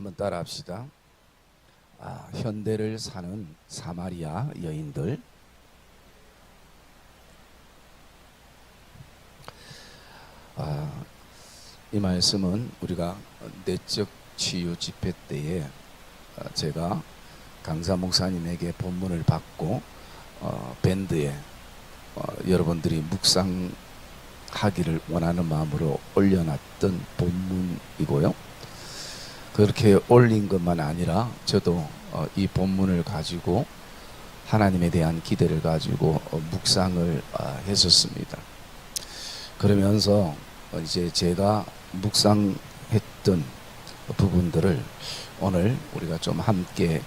한번 따라합시다. 현대를 사는 사마리아 여인들. 이 말씀은 우리가 내적 치유 집회 때에 제가 강사 목사님에게 본문을 받고 밴드에 여러분들이 묵상하기를 원하는 마음으로 올려놨던 본문이고요. 그렇게 올린 것만 아니라 저도 이 본문을 가지고 하나님에 대한 기대를 가지고 묵상을 했었습니다. 그러면서 이제 제가 묵상했던 부분들을 오늘 우리가 좀 함께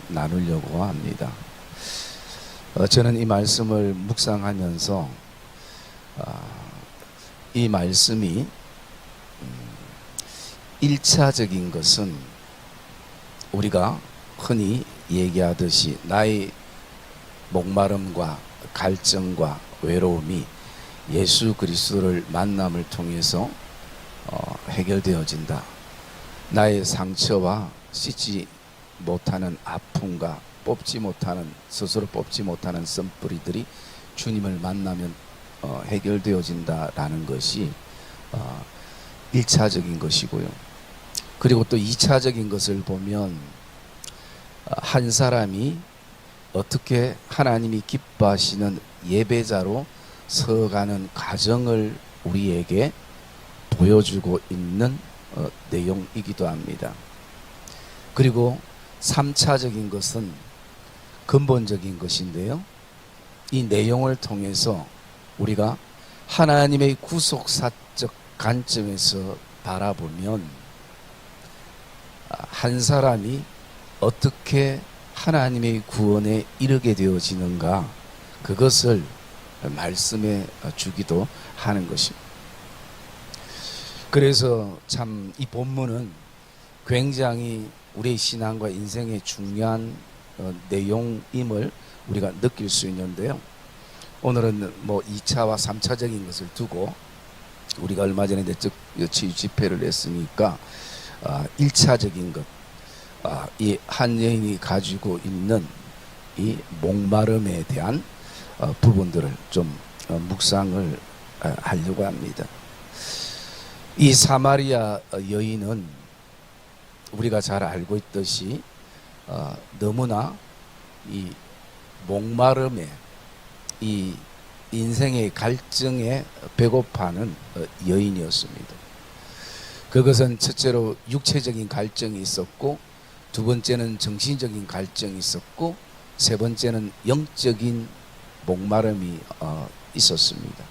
나누려고 합니다. 저는 이 말씀을 묵상하면서 이 말씀이 1차적인 것은 우리가 흔히 얘기하듯이 나의 목마름과 갈증과 외로움이 예수 그리스도를 만남을 통해서 해결되어진다. 나의 상처와 씻지 못하는 아픔과 스스로 뽑지 못하는 썸뿌리들이 주님을 만나면 해결되어진다라는 것이 1차적인 것이고요. 그리고 또 2차적인 것을 보면 한 사람이 어떻게 하나님이 기뻐하시는 예배자로 서가는 과정을 우리에게 보여주고 있는 내용이기도 합니다. 그리고 3차적인 것은 근본적인 것인데요. 이 내용을 통해서 우리가 하나님의 구속사적 관점에서 바라보면 한 사람이 어떻게 하나님의 구원에 이르게 되어지는가, 그것을 말씀해 주기도 하는 것입니다. 그래서 참 이 본문은 굉장히 우리의 신앙과 인생에 중요한 내용임을 우리가 느낄 수 있는데요. 오늘은 2차와 3차적인 것을 두고 우리가 얼마 전에 내적 치유 집회를 했으니까 1차적인 것, 이 한 여인이 가지고 있는 이 목마름에 대한 부분들을 좀 묵상을 하려고 합니다. 이 사마리아 여인은 우리가 잘 알고 있듯이 너무나 이 목마름에, 이 인생의 갈증에 배고파하는 여인이었습니다. 그것은 첫째로 육체적인 갈증이 있었고, 두 번째는 정신적인 갈증이 있었고, 세 번째는 영적인 목마름이 있었습니다.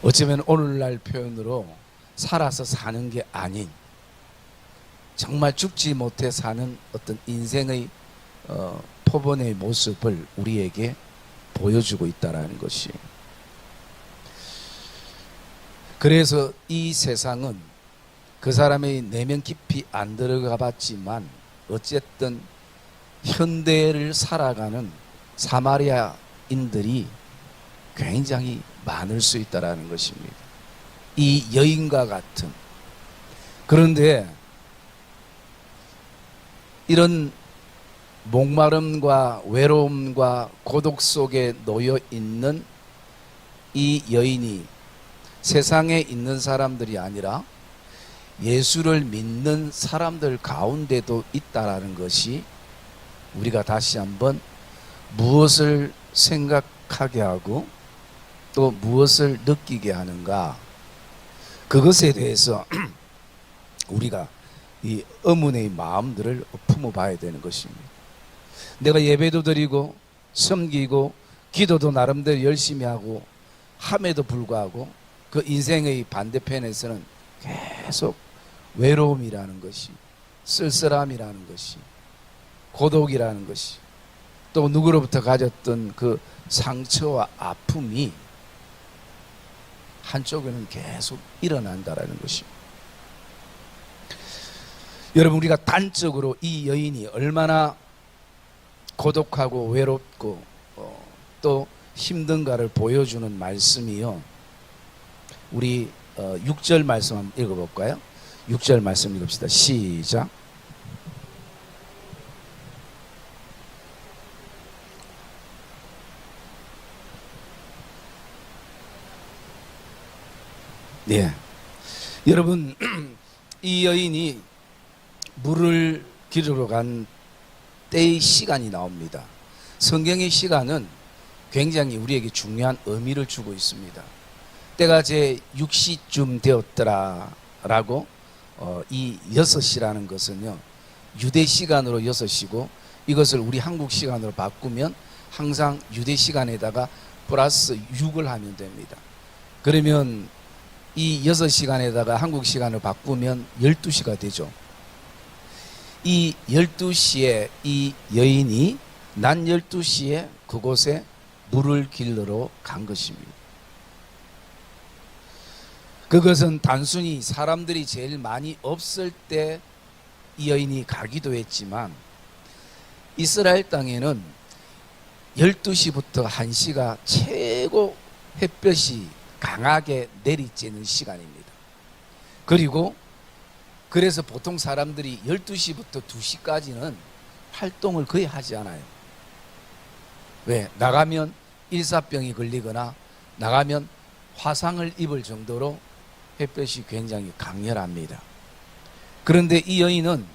어쩌면 오늘날 표현으로 살아서 사는 게 아닌 정말 죽지 못해 사는 어떤 인생의 표본의 모습을 우리에게 보여주고 있다는 것이. 그래서 이 세상은 그 사람의 내면 깊이 안 들어가 봤지만 어쨌든 현대를 살아가는 사마리아인들이 굉장히 많을 수 있다는 것입니다. 이 여인과 같은. 그런데 이런 목마름과 외로움과 고독 속에 놓여 있는 이 여인이 세상에 있는 사람들이 아니라 예수를 믿는 사람들 가운데도 있다라는 것이 우리가 다시 한번 무엇을 생각하게 하고 또 무엇을 느끼게 하는가, 그것에 대해서 우리가 이 의문의 마음들을 품어봐야 되는 것입니다. 내가 예배도 드리고 섬기고 기도도 나름대로 열심히 하고 함에도 불구하고 그 인생의 반대편에서는 계속 외로움이라는 것이, 쓸쓸함이라는 것이, 고독이라는 것이, 또 누구로부터 가졌던 그 상처와 아픔이 한쪽에는 계속 일어난다라는 것입니다. 여러분, 우리가 단적으로 이 여인이 얼마나 고독하고 외롭고 또 힘든가를 보여주는 말씀이요. 우리 6절 말씀 한번 읽어볼까요? 6절 말씀 읽읍시다. 시작. 네. 여러분, 이 여인이 물을 기르러 간 때의 시간이 나옵니다. 성경의 시간은 굉장히 우리에게 중요한 의미를 주고 있습니다. 때가 제 6시쯤 되었더라라고 이 6시라는 것은요, 유대 시간으로 6시고 이것을 우리 한국 시간으로 바꾸면 항상 유대 시간에다가 플러스 6을 하면 됩니다. 그러면 이 6시간에다가 한국 시간을 바꾸면 12시가 되죠. 이 12시에 이 여인이 낮 12시에 그곳에 물을 길러러 간 것입니다. 그것은 단순히 사람들이 제일 많이 없을 때 이 여인이 가기도 했지만 이스라엘 땅에는 12시부터 1시가 최고 햇볕이 강하게 내리쬐는 시간입니다. 그리고 그래서 보통 사람들이 12시부터 2시까지는 활동을 거의 하지 않아요. 왜? 나가면 일사병이 걸리거나 나가면 화상을 입을 정도로 햇볕이 굉장히 강렬합니다. 그런데 이 여인은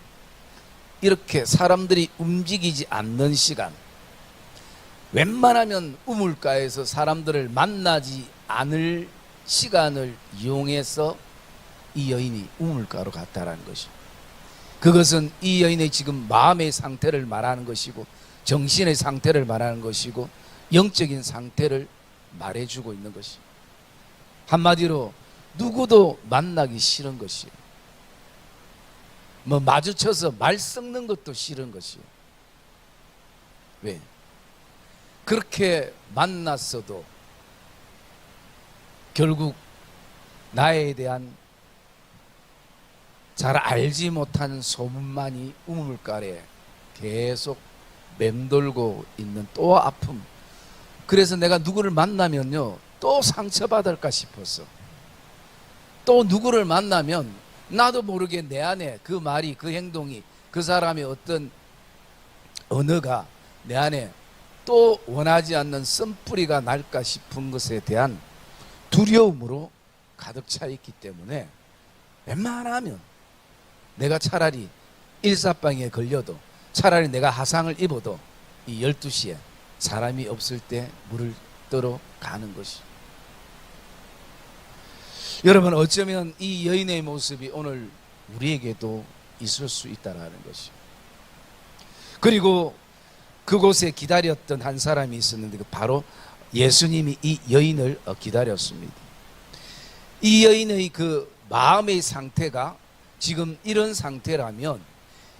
이렇게 사람들이 움직이지 않는 시간, 웬만하면 우물가에서 사람들을 만나지 않을 시간을 이용해서 이 여인이 우물가로 갔다라는 것이죠. 그것은 이 여인의 지금 마음의 상태를 말하는 것이고 정신의 상태를 말하는 것이고 영적인 상태를 말해주고 있는 것이죠. 한마디로 누구도 만나기 싫은 것이에요. 마주쳐서 말 섞는 것도 싫은 것이에요. 왜? 그렇게 만났어도 결국 나에 대한 잘 알지 못하는 소문만이 우물가에 계속 맴돌고 있는 또 아픔. 그래서 내가 누구를 만나면요, 또 상처받을까 싶었어. 또 누구를 만나면 나도 모르게 내 안에 그 말이, 그 행동이, 그 사람의 어떤 언어가 내 안에 또 원하지 않는 쓴뿌리가 날까 싶은 것에 대한 두려움으로 가득 차 있기 때문에 웬만하면 내가 차라리 일사병에 걸려도, 차라리 내가 화상을 입어도 이 12시에 사람이 없을 때 물을 떠러 가는 것이. 여러분, 어쩌면 이 여인의 모습이 오늘 우리에게도 있을 수 있다는 것이. 그리고 그곳에 기다렸던 한 사람이 있었는데 바로 예수님이 이 여인을 기다렸습니다. 이 여인의 그 마음의 상태가 지금 이런 상태라면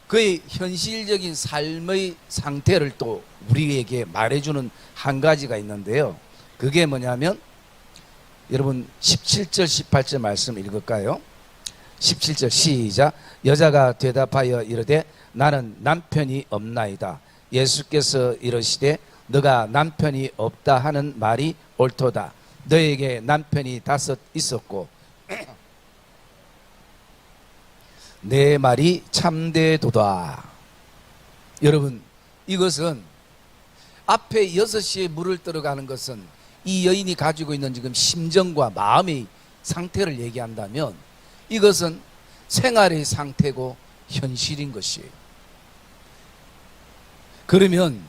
그의 현실적인 삶의 상태를 또 우리에게 말해주는 한 가지가 있는데요. 그게 뭐냐면 여러분 17절 18절 말씀 읽을까요? 17절 시작. 여자가 대답하여 이르되 나는 남편이 없나이다. 예수께서 이르시되 너가 남편이 없다 하는 말이 옳도다. 너에게 남편이 5 있었고 내 말이 참되도다. 여러분, 이것은 앞에 6시에 물을 떠러가는 것은 이 여인이 가지고 있는 지금 심정과 마음의 상태를 얘기한다면 이것은 생활의 상태고 현실인 것이에요. 그러면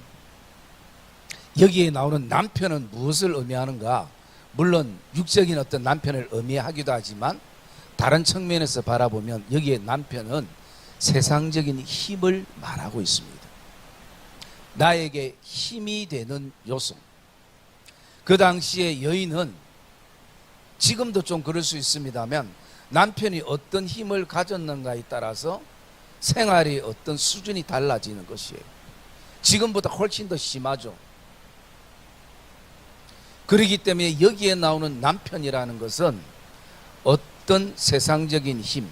여기에 나오는 남편은 무엇을 의미하는가? 물론 육적인 어떤 남편을 의미하기도 하지만 다른 측면에서 바라보면 여기에 남편은 세상적인 힘을 말하고 있습니다. 나에게 힘이 되는 요소. 그 당시에 여인은 지금도 좀 그럴 수 있습니다만 남편이 어떤 힘을 가졌는가에 따라서 생활의 어떤 수준이 달라지는 것이에요. 지금보다 훨씬 더 심하죠. 그렇기 때문에 여기에 나오는 남편이라는 것은 어떤 세상적인 힘,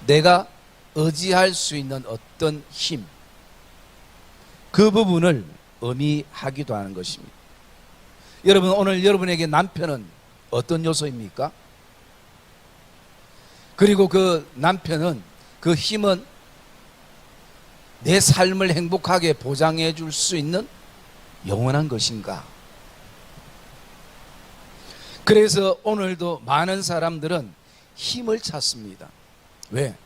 내가 의지할 수 있는 어떤 힘, 그 부분을 의미하기도 하는 것입니다. 여러분, 오늘 여러분에게 남편은 어떤 요소입니까? 그리고 그 남편은, 그 힘은 내 삶을 행복하게 보장해 줄 수 있는 영원한 것인가? 그래서 오늘도 많은 사람들은 힘을 찾습니다. 왜?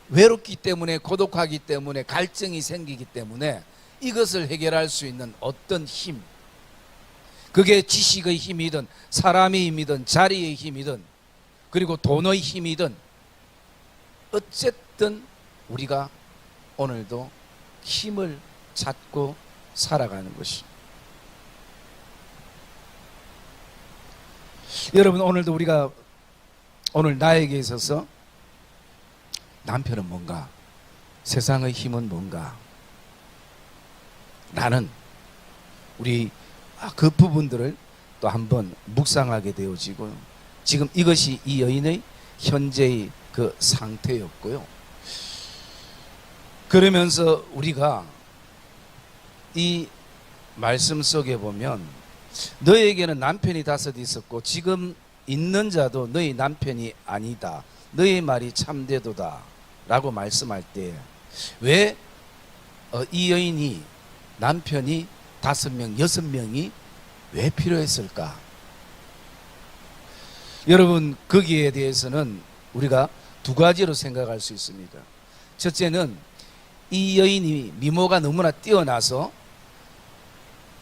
외롭기 때문에, 고독하기 때문에, 갈증이 생기기 때문에 이것을 해결할 수 있는 어떤 힘, 그게 지식의 힘이든 사람의 힘이든 자리의 힘이든 그리고 돈의 힘이든 어쨌든 우리가 오늘도 힘을 찾고 살아가는 것이. 여러분, 오늘도 우리가 오늘 나에게 있어서 남편은 뭔가, 세상의 힘은 뭔가, 나는 우리 그 부분들을 또 한번 묵상하게 되어지고, 지금 이것이 이 여인의 현재의 그 상태였고요. 그러면서 우리가 이 말씀 속에 보면 너에게는 남편이 5 있었고 지금 있는 자도 너희 남편이 아니다. 너희 말이 참되도다 라고 말씀할 때 왜 이 여인이 남편이 5명, 6명이 왜 필요했을까? 여러분, 거기에 대해서는 우리가 2가지로 생각할 수 있습니다. 첫째는 이 여인이 미모가 너무나 뛰어나서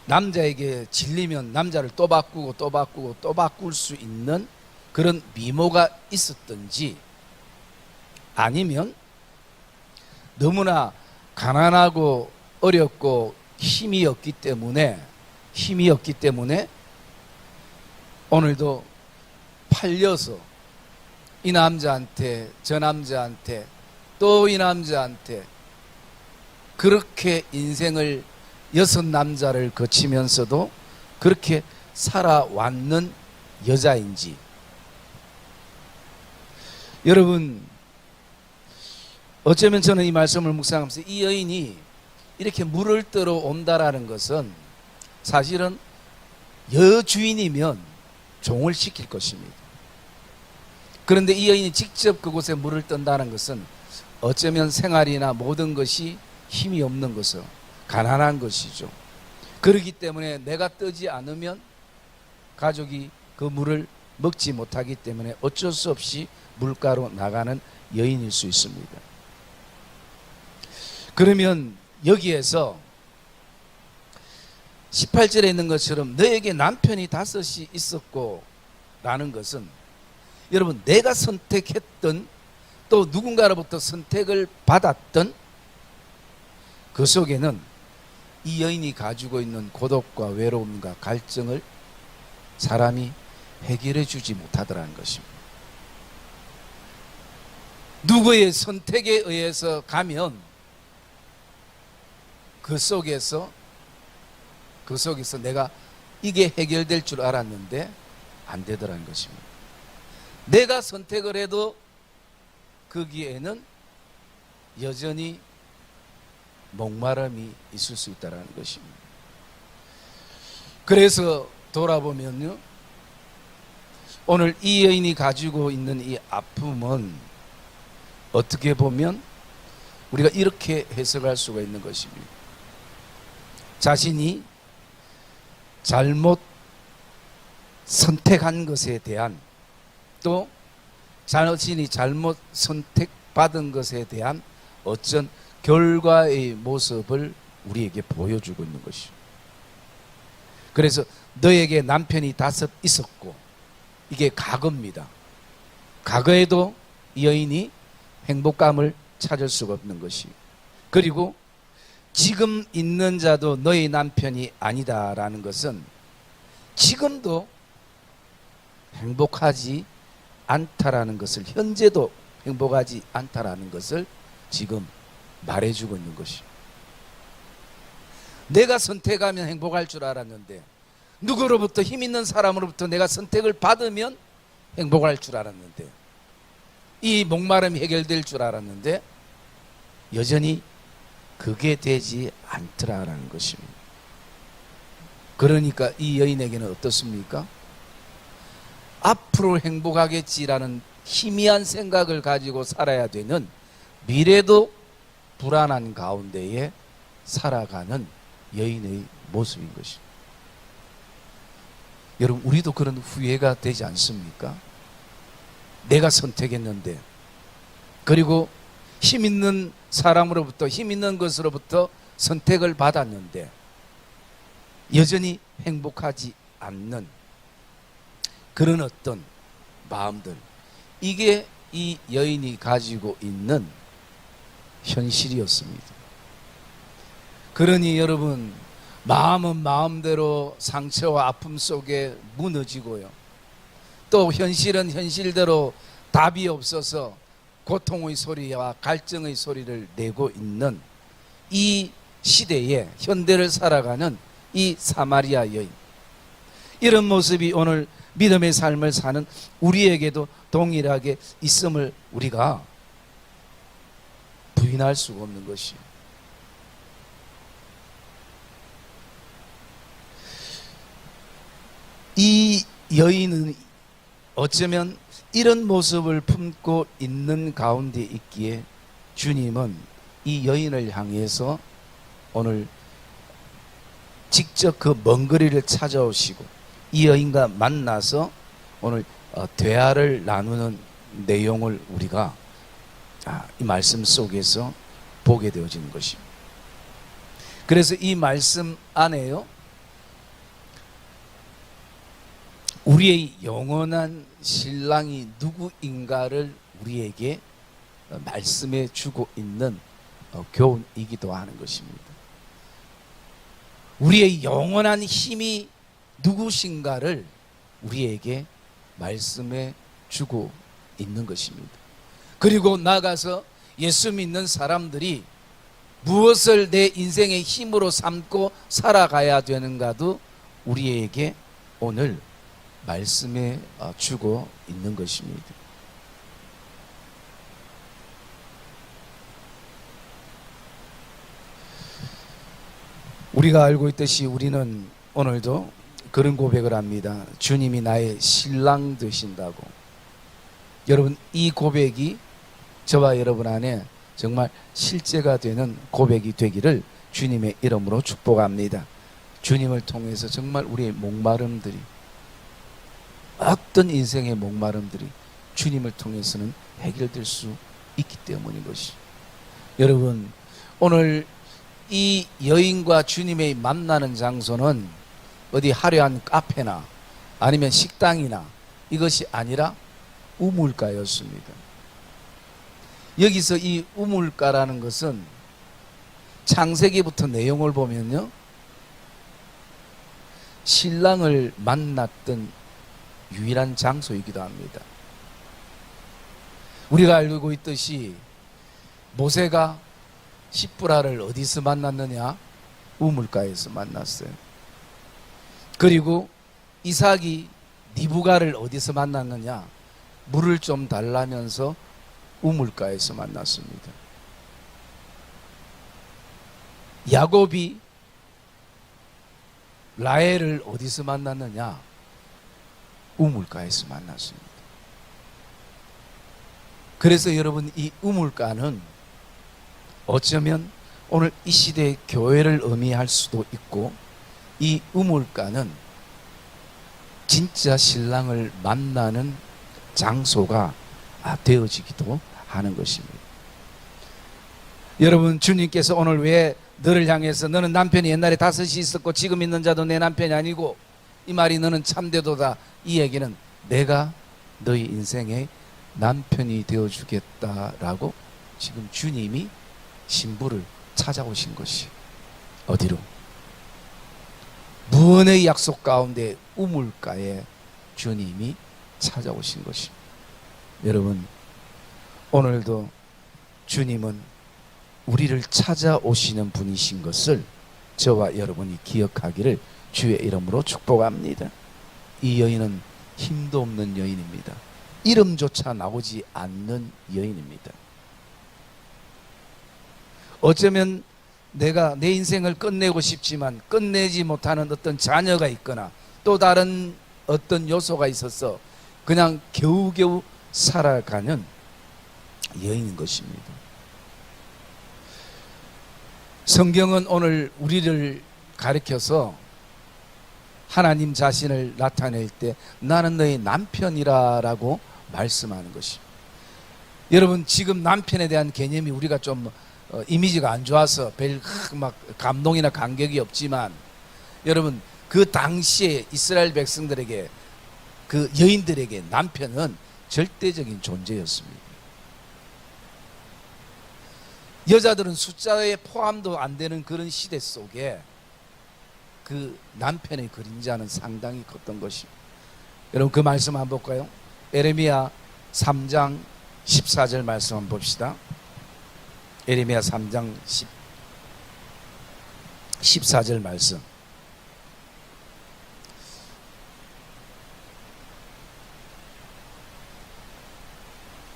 남자에게 질리면 남자를 또 바꾸고 또 바꾸고 또 바꿀 수 있는 그런 미모가 있었든지, 아니면 너무나 가난하고 어렵고 힘이 없기 때문에 오늘도 팔려서 이 남자한테 저 남자한테 또 이 남자한테 그렇게 인생을 6 남자를 거치면서도 그렇게 살아왔는 여자인지. 여러분, 어쩌면 저는 이 말씀을 묵상하면서 이 여인이 이렇게 물을 뜨러 온다라는 것은 사실은 여주인이면 종을 시킬 것입니다. 그런데 이 여인이 직접 그곳에 물을 뜬다는 것은 어쩌면 생활이나 모든 것이 힘이 없는 것은 가난한 것이죠. 그렇기 때문에 내가 뜨지 않으면 가족이 그 물을 먹지 못하기 때문에 어쩔 수 없이 물가로 나가는 여인일 수 있습니다. 그러면 여기에서 18절에 있는 것처럼 너에게 남편이 5이 있었고 라는 것은, 여러분, 내가 선택했던 또 누군가로부터 선택을 받았던 그 속에는 이 여인이 가지고 있는 고독과 외로움과 갈증을 사람이 해결해 주지 못하더라는 것입니다. 누구의 선택에 의해서 가면 그 속에서 내가 이게 해결될 줄 알았는데 안 되더라는 것입니다. 내가 선택을 해도 거기에는 여전히 목마름이 있을 수 있다는 것입니다. 그래서 돌아보면요, 오늘 이 여인이 가지고 있는 이 아픔은 어떻게 보면 우리가 이렇게 해석할 수가 있는 것입니다. 자신이 잘못 선택한 것에 대한, 또 자신이 잘못 선택받은 것에 대한 어떤 결과의 모습을 우리에게 보여주고 있는 것이죠. 그래서 너에게 남편이 5 있었고, 이게 과거입니다. 과거에도 이 여인이 행복감을 찾을 수가 없는 것이, 그리고 지금 있는 자도 너희 남편이 아니다라는 것은 지금도 행복하지 않다라는 것을, 현재도 행복하지 않다라는 것을 지금 말해주고 있는 것이. 내가 선택하면 행복할 줄 알았는데, 누구로부터, 힘 있는 사람으로부터 내가 선택을 받으면 행복할 줄 알았는데, 이 목마름이 해결될 줄 알았는데 여전히 그게 되지 않더라라는 것입니다. 그러니까 이 여인에게는 어떻습니까? 앞으로 행복하겠지라는 희미한 생각을 가지고 살아야 되는, 미래도 불안한 가운데에 살아가는 여인의 모습인 것입니다. 여러분, 우리도 그런 후회가 되지 않습니까? 내가 선택했는데, 그리고 힘 있는 사람으로부터, 힘 있는 것으로부터 선택을 받았는데 여전히 행복하지 않는 그런 어떤 마음들, 이게 이 여인이 가지고 있는 현실이었습니다. 그러니 여러분, 마음은 마음대로 상처와 아픔 속에 무너지고요, 또 현실은 현실대로 답이 없어서 고통의 소리와 갈증의 소리를 내고 있는 이 시대에 현대를 살아가는 이 사마리아 여인, 이런 모습이 오늘 믿음의 삶을 사는 우리에게도 동일하게 있음을 우리가 부인할 수가 없는 것이에요. 이 여인은 어쩌면 이런 모습을 품고 있는 가운데 있기에 주님은 이 여인을 향해서 오늘 직접 그 먼 거리를 찾아오시고 이 여인과 만나서 오늘 대화를 나누는 내용을 우리가 이 말씀 속에서 보게 되어지는 것입니다. 그래서 이 말씀 안에요, 우리의 영원한 신랑이 누구인가를 우리에게 말씀해 주고 있는 교훈이기도 하는 것입니다. 우리의 영원한 힘이 누구신가를 우리에게 말씀해 주고 있는 것입니다. 그리고 나가서 예수 믿는 사람들이 무엇을 내 인생의 힘으로 삼고 살아가야 되는가도 우리에게 오늘 말씀해 주고 있는 것입니다. 우리가 알고 있듯이 우리는 오늘도 그런 고백을 합니다. 주님이 나의 신랑 되신다고. 여러분, 이 고백이 저와 여러분 안에 정말 실제가 되는 고백이 되기를 주님의 이름으로 축복합니다. 주님을 통해서 정말 우리의 목마름들이, 어떤 인생의 목마름들이 주님을 통해서는 해결될 수 있기 때문인 것이. 여러분, 오늘 이 여인과 주님의 만나는 장소는 어디 화려한 카페나 아니면 식당이나 이것이 아니라 우물가였습니다. 여기서 이 우물가라는 것은 창세기부터 내용을 보면요, 신랑을 만났던 유일한 장소이기도 합니다. 우리가 알고 있듯이 모세가 십브라를 어디서 만났느냐? 우물가에서 만났어요. 그리고 이삭이 리브가를 어디서 만났느냐? 물을 좀 달라면서 우물가에서 만났습니다. 야곱이 라헬을 어디서 만났느냐? 우물가에서 만났습니다. 그래서 여러분, 이 우물가는 어쩌면 오늘 이 시대의 교회를 의미할 수도 있고, 이 우물가는 진짜 신랑을 만나는 장소가 되어지기도 하는 것입니다. 여러분, 주님께서 오늘 왜 너를 향해서 너는 남편이 옛날에 5이 있었고 지금 있는 자도 내 남편이 아니고 이 말이 너는 참되도다, 이 얘기는 내가 너희 인생의 남편이 되어주겠다라고 지금 주님이 신부를 찾아오신 것이 어디로? 무언의 약속 가운데 우물가에 주님이 찾아오신 것입니다. 여러분, 오늘도 주님은 우리를 찾아오시는 분이신 것을 저와 여러분이 기억하기를 주의 이름으로 축복합니다. 이 여인은 힘도 없는 여인입니다. 이름조차 나오지 않는 여인입니다. 어쩌면 내가 내 인생을 끝내고 싶지만 끝내지 못하는 어떤 자녀가 있거나 또 다른 어떤 요소가 있어서 그냥 겨우겨우 살아가는 여인인 것입니다. 성경은 오늘 우리를 가리켜서 하나님 자신을 나타낼 때 나는 너의 남편이라고 말씀하는 것입니다. 여러분, 지금 남편에 대한 개념이 우리가 좀 이미지가 안 좋아서 별 막 감동이나 감격이 없지만, 여러분, 그 당시에 이스라엘 백성들에게, 그 여인들에게 남편은 절대적인 존재였습니다. 여자들은 숫자에 포함도 안 되는 그런 시대 속에 그 남편의 그림자는 상당히 컸던 것입니다. 여러분, 그 말씀 한번 볼까요? 에레미야 3장 14절 말씀 한번 봅시다. 에레미야 3장 14절 말씀.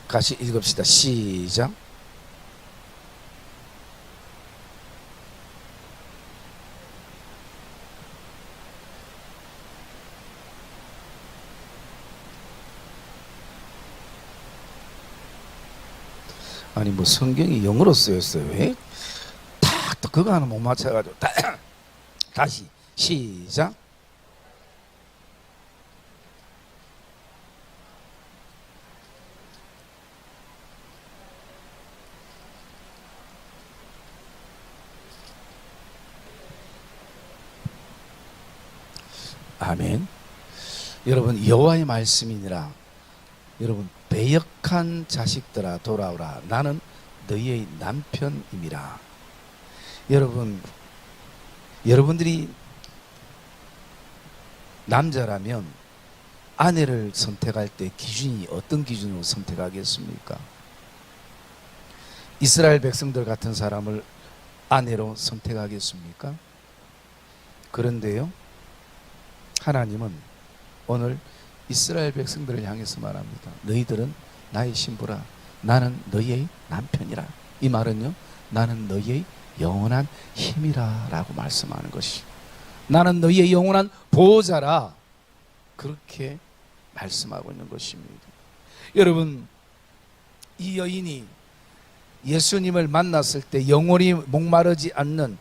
같이 읽읍시다. 시작. 아니 뭐 성경이 영어로 쓰였어요. 왜? 딱 또 그거 하나 못 맞춰가지고 다시 시작. 아멘. 여러분, 여호와의 말씀이니라. 여러분, 배역한 자식들아 돌아오라. 나는 너희의 남편임이라. 여러분, 여러분들이 남자라면 아내를 선택할 때 기준이 어떤 기준으로 선택하겠습니까? 이스라엘 백성들 같은 사람을 아내로 선택하겠습니까? 그런데요, 하나님은 오늘 이스라엘 백성들을 향해서 말합니다. 너희들은 나의 신부라. 나는 너희의 남편이라. 이 말은요, 나는 너희의 영원한 힘이라 라고 말씀하는 것이, 나는 너희의 영원한 보호자라, 그렇게 말씀하고 있는 것입니다. 여러분, 이 여인이 예수님을 만났을 때, 영원히 목마르지 않는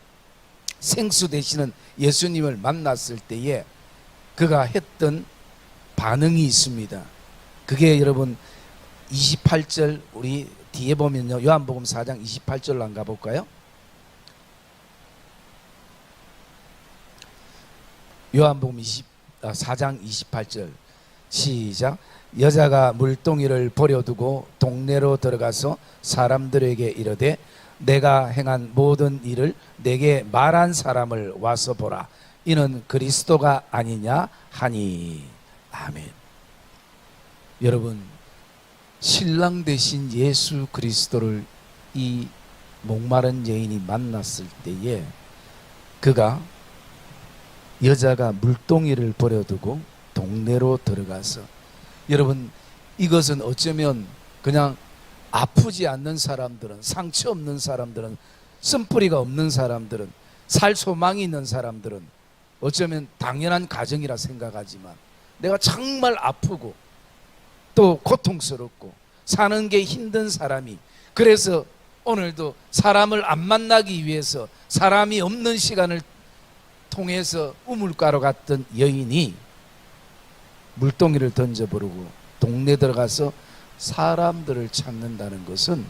생수 되시는 예수님을 만났을 때에 그가 했던 반응이 있습니다. 그게 여러분 28절, 우리 뒤에 보면요, 요한복음 4장 28절로 안 가볼까요? 요한복음 4장 28절 시작. 여자가 물동이를 버려두고 동네로 들어가서 사람들에게 이르되 내가 행한 모든 일을 내게 말한 사람을 와서 보라. 이는 그리스도가 아니냐 하니. 아멘. 여러분, 신랑 되신 예수 그리스도를 이 목마른 여인이 만났을 때에 그가, 여자가 물동이를 버려두고 동네로 들어가서, 여러분, 이것은 어쩌면 그냥 아프지 않는 사람들은, 상처 없는 사람들은, 쓴뿌리가 없는 사람들은, 살 소망이 있는 사람들은 어쩌면 당연한 가정이라 생각하지만, 내가 정말 아프고 또 고통스럽고 사는 게 힘든 사람이, 그래서 오늘도 사람을 안 만나기 위해서 사람이 없는 시간을 통해서 우물가로 갔던 여인이 물동이를 던져버리고 동네 들어가서 사람들을 찾는다는 것은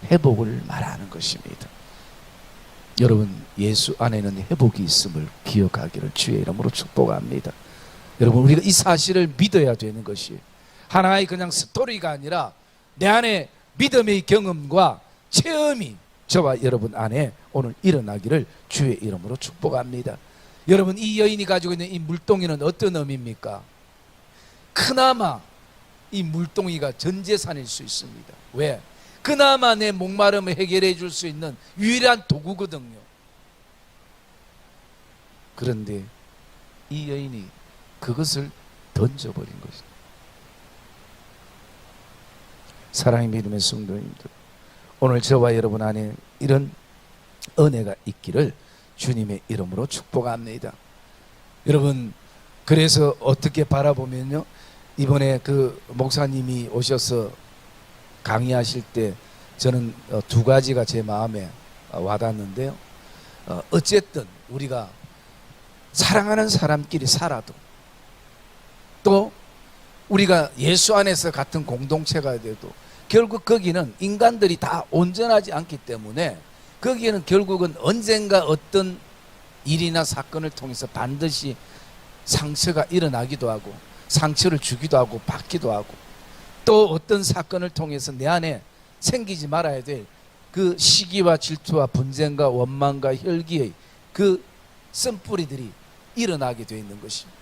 회복을 말하는 것입니다. 여러분, 예수 안에는 회복이 있음을 기억하기를 주의 이름으로 축복합니다. 여러분, 우리가 이 사실을 믿어야 되는 것이 하나의 그냥 스토리가 아니라 내 안에 믿음의 경험과 체험이 저와 여러분 안에 오늘 일어나기를 주의 이름으로 축복합니다. 여러분, 이 여인이 가지고 있는 이 물동이는 어떤 의미입니까? 그나마 이 물동이가 전 재산일 수 있습니다. 왜? 그나마 내 목마름을 해결해 줄 수 있는 유일한 도구거든요. 그런데 이 여인이 그것을 던져버린 것입니다. 사랑의 믿음의 성도님들, 오늘 저와 여러분 안에 이런 은혜가 있기를 주님의 이름으로 축복합니다. 여러분, 그래서 어떻게 바라보면요, 이번에 그 목사님이 오셔서 강의하실 때 저는 두 가지가 제 마음에 와닿는데요. 어쨌든 우리가 사랑하는 사람끼리 살아도, 또 우리가 예수 안에서 같은 공동체가 돼도 결국 거기는 인간들이 다 온전하지 않기 때문에 거기에는 결국은 언젠가 어떤 일이나 사건을 통해서 반드시 상처가 일어나기도 하고 상처를 주기도 하고 받기도 하고, 또 어떤 사건을 통해서 내 안에 생기지 말아야 될 그 시기와 질투와 분쟁과 원망과 혈기의 그 쓴뿌리들이 일어나게 되어 있는 것입니다.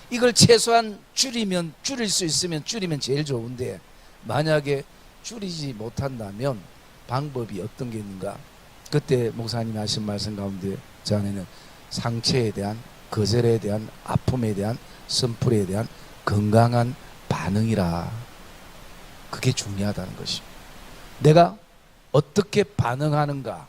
이걸 최소한 줄일 수 있으면 줄이면 제일 좋은데, 만약에 줄이지 못한다면 방법이 어떤 게 있는가? 그때 목사님이 하신 말씀 가운데 저 안에는 상처에 대한, 거절에 대한, 아픔에 대한, 쓴뿌리에 대한 건강한 반응이라, 그게 중요하다는 것입니다. 내가 어떻게 반응하는가,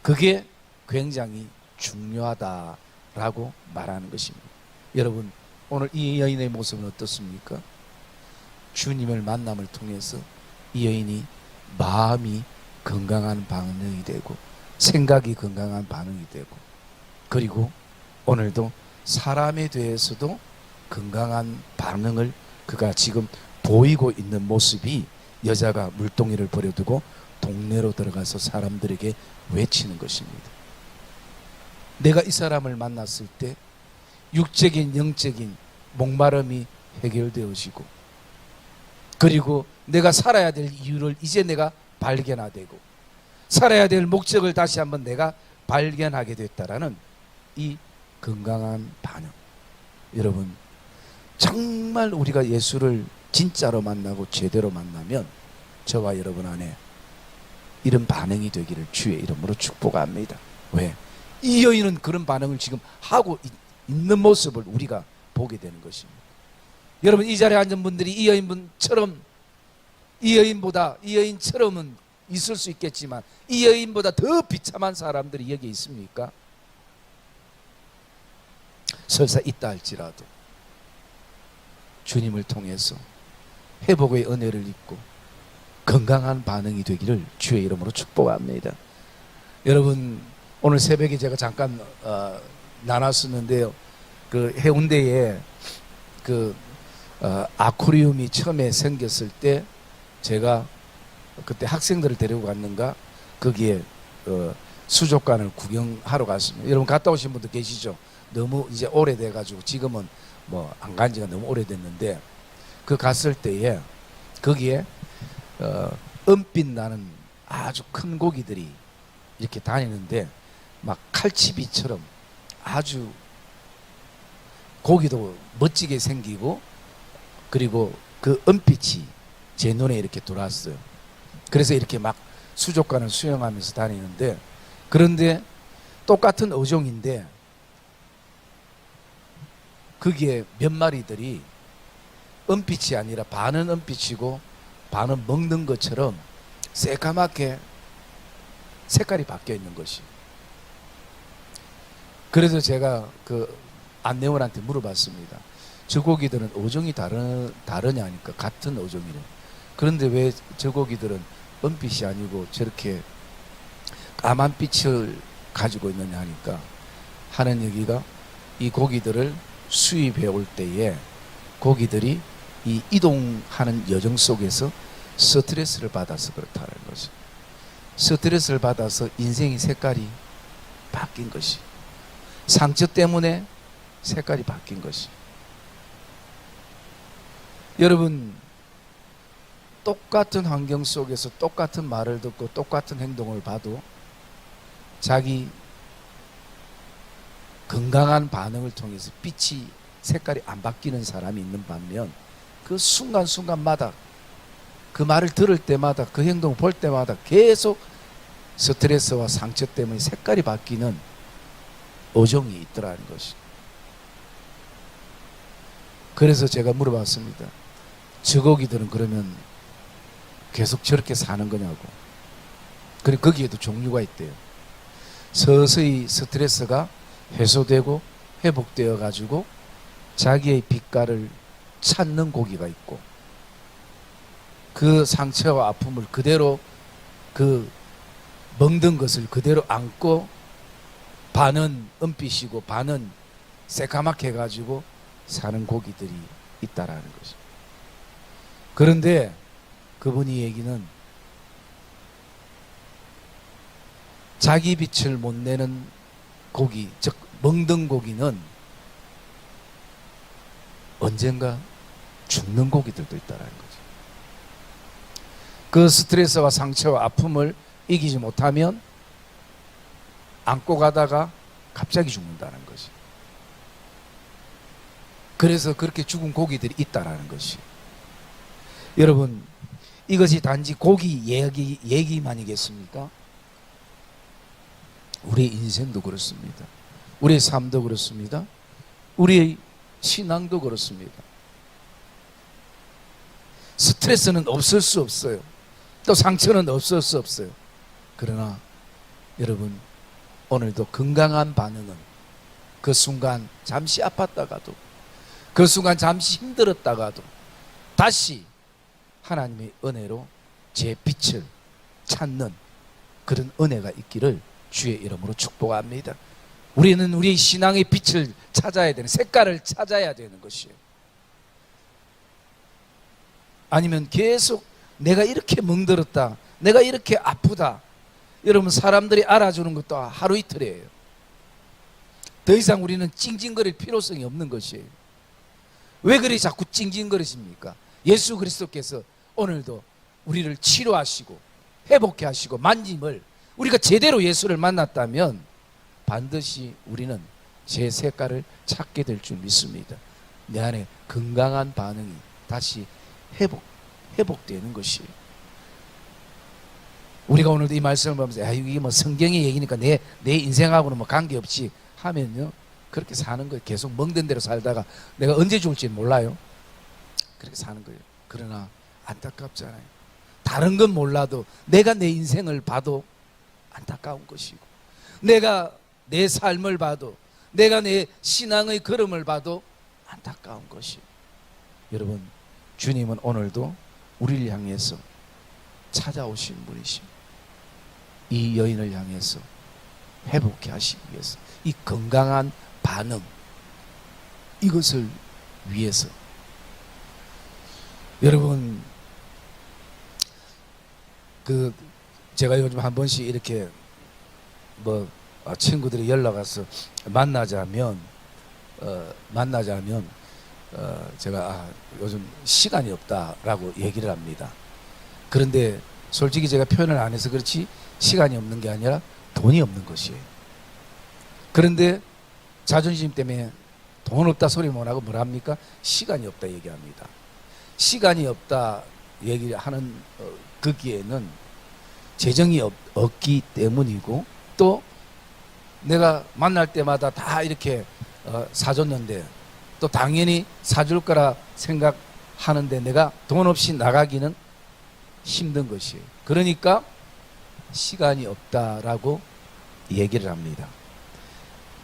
그게 굉장히 중요하다라고 말하는 것입니다. 여러분, 오늘 이 여인의 모습은 어떻습니까? 주님을 만남을 통해서 이 여인이 마음이 건강한 반응이 되고 생각이 건강한 반응이 되고, 그리고 오늘도 사람에 대해서도 건강한 반응을 그가 지금 보이고 있는 모습이, 여자가 물동이를 버려두고 동네로 들어가서 사람들에게 외치는 것입니다. 내가 이 사람을 만났을 때 육적인 영적인 목마름이 해결되어지고, 그리고 내가 살아야 될 이유를 이제 내가 발견하되고, 살아야 될 목적을 다시 한번 내가 발견하게 됐다라는 이 건강한 반응. 여러분, 정말 우리가 예수를 진짜로 만나고 제대로 만나면 저와 여러분 안에 이런 반응이 되기를 주의 이름으로 축복합니다. 왜? 이 여인은 그런 반응을 지금 하고 있는 모습을 우리가 보게 되는 것입니다. 여러분, 이 자리에 앉은 분들이 이 여인처럼은 있을 수 있겠지만, 이 여인보다 더 비참한 사람들이 여기 있습니까? 설사 있다 할지라도 주님을 통해서 회복의 은혜를 입고 건강한 반응이 되기를 주의 이름으로 축복합니다. 여러분, 오늘 새벽에 제가 잠깐 나눴었는데요. 그 해운대에 그 아쿠리움이 처음에 생겼을 때 제가 그때 학생들을 데리고 갔는가, 거기에 수족관을 구경하러 갔습니다. 여러분 갔다 오신 분들 계시죠? 너무 이제 오래돼 가지고 지금은 뭐 안 간 지가 너무 오래됐는데, 그 갔을 때에 거기에 은빛 나는 아주 큰 고기들이 이렇게 다니는데, 막 칼치비처럼 아주 고기도 멋지게 생기고, 그리고 그 은빛이 제 눈에 이렇게 들어왔어요. 그래서 이렇게 막 수족관을 수영하면서 다니는데, 그런데 똑같은 어종인데 거기에 몇 마리들이 은빛이 아니라 반은 은빛이고 반은 먹는 것처럼 새까맣게 색깔이 바뀌어 있는 것이. 그래서 제가 그 안내원한테 물어봤습니다. 저 고기들은 어종이 다르냐 하니까 같은 어종이래. 그런데 왜 저 고기들은 은빛이 아니고 저렇게 까만 빛을 가지고 있느냐 하니까, 하는 얘기가 이 고기들을 수입해 올 때에 고기들이 이 이동하는 여정 속에서 스트레스를 받아서 그렇다는 거죠. 스트레스를 받아서 인생의 색깔이 바뀐 것이, 상처 때문에 색깔이 바뀐 것이. 여러분, 똑같은 환경 속에서 똑같은 말을 듣고 똑같은 행동을 봐도 자기 건강한 반응을 통해서 빛이, 색깔이 안 바뀌는 사람이 있는 반면, 그 순간순간마다 그 말을 들을 때마다 그 행동을 볼 때마다 계속 스트레스와 상처 때문에 색깔이 바뀌는 어종이 있더라는 것이. 그래서 제가 물어봤습니다. 저 고기들은 그러면 계속 저렇게 사는 거냐고. 그리고 거기에도 종류가 있대요. 서서히 스트레스가 해소되고 회복되어 가지고 자기의 빛깔을 찾는 고기가 있고, 그 상처와 아픔을 그대로, 그 멍든 것을 그대로 안고 반은 은빛이고 반은 새까맣게 해가지고 사는 고기들이 있다라는 거죠. 그런데 그분이 얘기는 자기 빛을 못 내는 고기, 즉 멍든 고기는 언젠가 죽는 고기들도 있다라는 거죠. 그 스트레스와 상처와 아픔을 이기지 못하면 안고 가다가 갑자기 죽는다는 것이. 그래서 그렇게 죽은 고기들이 있다라는 것이. 여러분, 이것이 단지 고기 얘기만이겠습니까? 우리의 인생도 그렇습니다. 우리의 삶도 그렇습니다. 우리의 신앙도 그렇습니다. 스트레스는 없을 수 없어요. 또 상처는 없을 수 없어요. 그러나 여러분, 오늘도 건강한 반응은 그 순간 잠시 아팠다가도, 그 순간 잠시 힘들었다가도 다시 하나님의 은혜로 제 빛을 찾는 그런 은혜가 있기를 주의 이름으로 축복합니다. 우리는 우리의 신앙의 빛을 찾아야 되는, 색깔을 찾아야 되는 것이에요. 아니면 계속 내가 이렇게 멍들었다, 내가 이렇게 아프다, 여러분 사람들이 알아주는 것도 하루 이틀이에요. 더 이상 우리는 찡찡거릴 필요성이 없는 것이에요. 왜 그리 자꾸 찡찡거리십니까? 예수 그리스도께서 오늘도 우리를 치료하시고 회복해 하시고 만짐을, 우리가 제대로 예수를 만났다면 반드시 우리는 제 색깔을 찾게 될 줄 믿습니다. 내 안에 건강한 반응이 다시 회복되는 것이에요. 우리가 오늘도 이 말씀을 보면서 이게 뭐 성경의 얘기니까 내 인생하고는 뭐 관계없지 하면요, 그렇게 사는 거예요. 계속 멍든 대로 살다가 내가 언제 죽을지는 몰라요. 그렇게 사는 거예요. 그러나 안타깝잖아요. 다른 건 몰라도 내가 내 인생을 봐도 안타까운 것이고, 내가 내 삶을 봐도, 내가 내 신앙의 걸음을 봐도 안타까운 것이에요. 여러분, 주님은 오늘도 우리를 향해서 찾아오신 분이십니다. 이 여인을 향해서 회복해 하시기 위해서, 이 건강한 반응, 이것을 위해서. 여러분, 제가 요즘 한 번씩 이렇게 친구들이 연락 와서 만나자면 제가 요즘 시간이 없다라고 얘기를 합니다. 그런데 솔직히 제가 표현을 안 해서 그렇지 시간이 없는 게 아니라 돈이 없는 것이에요. 그런데 자존심 때문에 돈 없다 소리 못하고 뭘 합니까? 시간이 없다 얘기합니다. 시간이 없다 얘기하는 거기에는 재정이 없기 때문이고, 또 내가 만날 때마다 다 이렇게 사줬는데 또 당연히 사줄 거라 생각하는데 내가 돈 없이 나가기는 힘든 것이에요. 그러니까 시간이 없다라고 얘기를 합니다.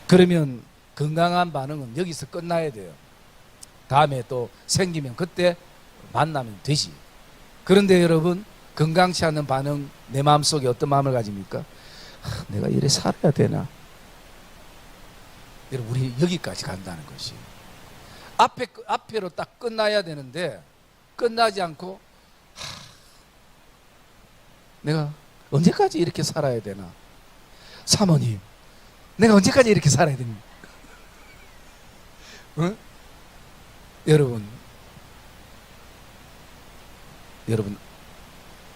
그러면 건강한 반응은 여기서 끝나야 돼요. 다음에 또 생기면 그때 만나면 되지. 그런데 여러분, 건강치 않은 반응, 내 마음속에 어떤 마음을 가집니까? 내가 이래 살아야 되나? 여러분, 우리 여기까지 간다는 것이. 앞에로 딱 끝나야 되는데 끝나지 않고 내가 언제까지 이렇게 살아야 되나? 사모님, 내가 언제까지 이렇게 살아야 됩니까? 어? 여러분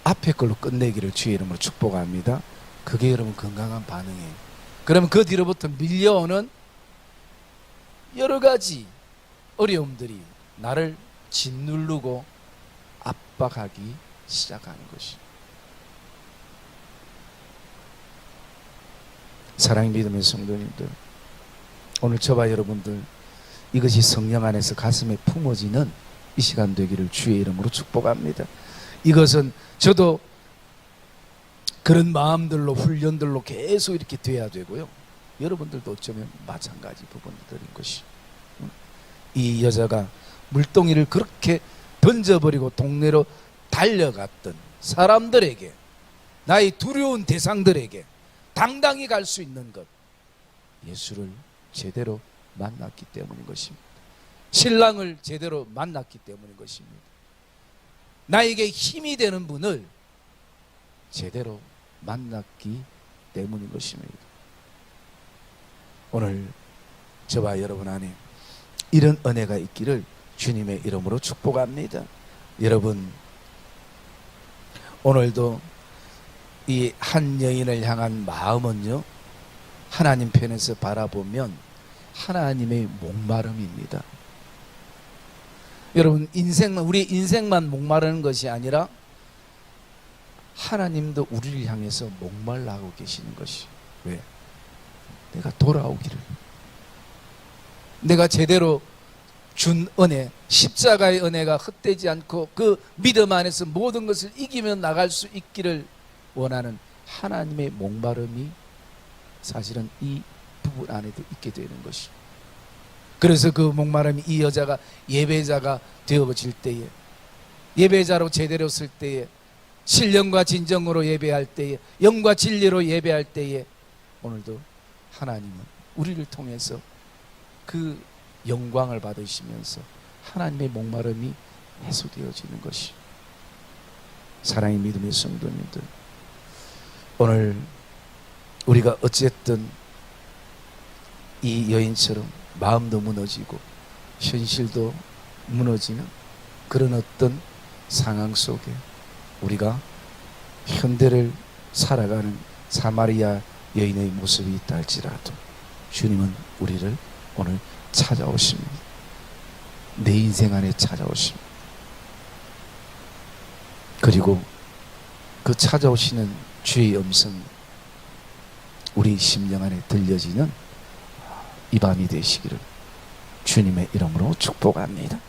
앞에 걸로 끝내기를 주의 이름으로 축복합니다. 그게 여러분 건강한 반응이에요. 그러면 그 뒤로부터 밀려오는 여러 가지 어려움들이 나를 짓누르고 압박하기 시작하는 것이. 사랑의 믿음의 성도님들, 오늘 저와 여러분들 이것이 성령 안에서 가슴에 품어지는 이 시간 되기를 주의 이름으로 축복합니다. 이것은 저도 그런 마음들로, 훈련들로 계속 이렇게 돼야 되고요. 여러분들도 어쩌면 마찬가지 부분들인 것이. 이 여자가 물동이를 그렇게 던져버리고 동네로 달려갔던 사람들에게, 나의 두려운 대상들에게 당당히 갈 수 있는 것, 예수를 제대로 만났기 때문인 것입니다. 신랑을 제대로 만났기 때문인 것입니다. 나에게 힘이 되는 분을 제대로 만났기 때문인 것입니다. 오늘 저와 여러분 안에 이런 은혜가 있기를 주님의 이름으로 축복합니다. 여러분, 오늘도 이 한 여인을 향한 마음은요, 하나님 편에서 바라보면 하나님의 목마름입니다. 여러분, 우리 인생만 목마르는 것이 아니라 하나님도 우리를 향해서 목말라 하고 계시는 것이, 왜? 내가 돌아오기를, 내가 제대로 준 은혜, 십자가의 은혜가 헛되지 않고 그 믿음 안에서 모든 것을 이기며 나갈 수 있기를 원하는 하나님의 목마름이 사실은 이 부분 안에도 있게 되는 것이죠. 그래서 그 목마름이 이 여자가 예배자가 되어질 때에, 예배자로 제대로 쓸 때에, 신령과 진정으로 예배할 때에, 영과 진리로 예배할 때에, 오늘도 하나님은 우리를 통해서 그 영광을 받으시면서 하나님의 목마름이 해소되어지는 것이. 사랑의 믿음의 성도님들, 오늘 우리가 어쨌든 이 여인처럼 마음도 무너지고 현실도 무너지는 그런 어떤 상황 속에 우리가 현대를 살아가는 사마리아 여인의 모습이 있다 할지라도 주님은 우리를 오늘 찾아오십니다. 내 인생 안에 찾아오십니다. 그리고 그 찾아오시는 주의 음성, 우리 심령 안에 들려지는 이 밤이 되시기를 주님의 이름으로 축복합니다.